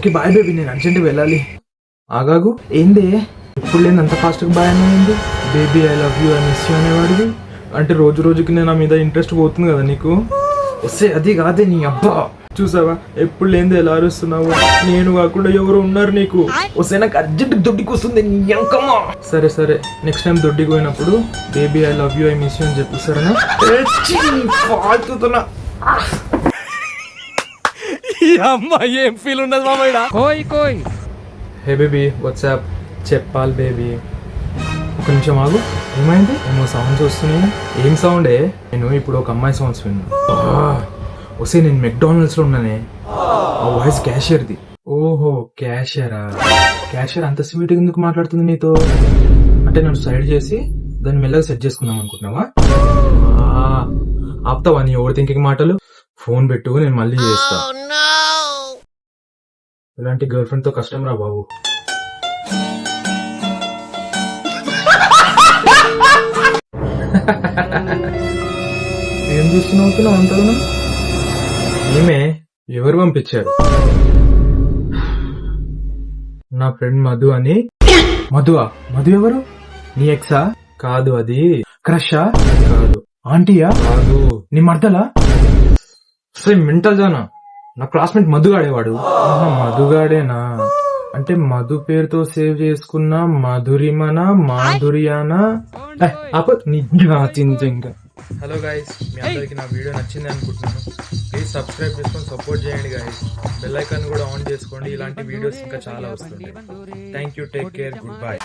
Okay bye baby, నేను urgent వెళ్ళాలి. ఆగాగు, ఏంది ఇప్పుడు లేదు అంత ఫాస్ట్గా బాయ్ అయింది? Baby I love you, I miss you అనేవాడివి. అంటే రోజు రోజుకి నేను నా మీద ఇంట్రెస్ట్ పోతుంది కదా నీకు. వస్తే అది కాదే నీ అబ్బా, చూసావా ఎప్పుడు లేనిది ఎలా అరుస్తున్నావు? నేను కాకుండా ఎవరు ఉన్నారు నీకు? వస్తే నాకు అర్జెంట్ దొడ్డికి వస్తుంది నీ అంకమ్మ. సరే సరే, నెక్స్ట్ టైం దొడ్డికి పోయినప్పుడు baby I love you, I miss you అని చెప్పు సరేనా? ఫాల్తున్నా ఏం ఫీల్ ఉండదు మామయ్య. కోయ్ కోయ్. హే బేబీ, వాట్సాప్ చెప్పాలి బేబీ. ఒక నిమిషం ఆగు, ఏమైంది? ఏమో సౌండ్స్ వస్తున్నాయి. ఏం సౌండే? నేను ఇప్పుడు ఒక అమ్మాయి సౌండ్స్ విన్నా. వస్తే నేను మెక్డానల్డ్స్లో ఉన్నానే, ఆ వాయిస్ క్యాషియర్ది. ఓహో క్యాషియరా? క్యాషియర్ అంత స్వీట్గా ఎందుకు మాట్లాడుతుంది నీతో? అంటే నన్ను సైడ్ చేసి దాన్ని మెల్లగా సెట్ చేసుకుందాం అనుకుంటున్నావా? ఆపుతావా నీ ఓవర్ థింకింగ్ మాటలు? ఫోన్ పెట్టు, నేను మళ్ళీ చేస్తా. ఇలాంటి గర్ల్ ఫ్రెండ్ తో కష్టం రా బాబు. ఏం చూస్తున్నావు అంతగా? ఏమే, ఎవరు పంపించారు? నా ఫ్రెండ్ మధు అని. మధువా? మధు ఎవరు? నీ ఎక్సా? కాదు, అది క్రషా? కాదు. ఆంటీయా? కాదు. నీ మర్దలా? సేమ్ మెంటల్ జానా, నా క్లాస్మేట్ మధుగాడేవాడు. మధుగాడేనా? అంటే మధు పేరుతో సేవ్ చేసుకున్న మధురిమనా మాధురియానా? ఇంకా. హలో గైస్, మీ అందరికి నా వీడియో నచ్చింది అనుకుంటున్నాను. ప్లీజ్ సబ్స్క్రైబ్ చేసుకొని సపోర్ట్ చేయండి గైస్. బెల్ ఐకాన్ కూడా ఆన్ చేసుకోండి, ఇలాంటి వీడియోస్ ఇంకా చాలా వస్తుంది. Thank you, take care, good bye.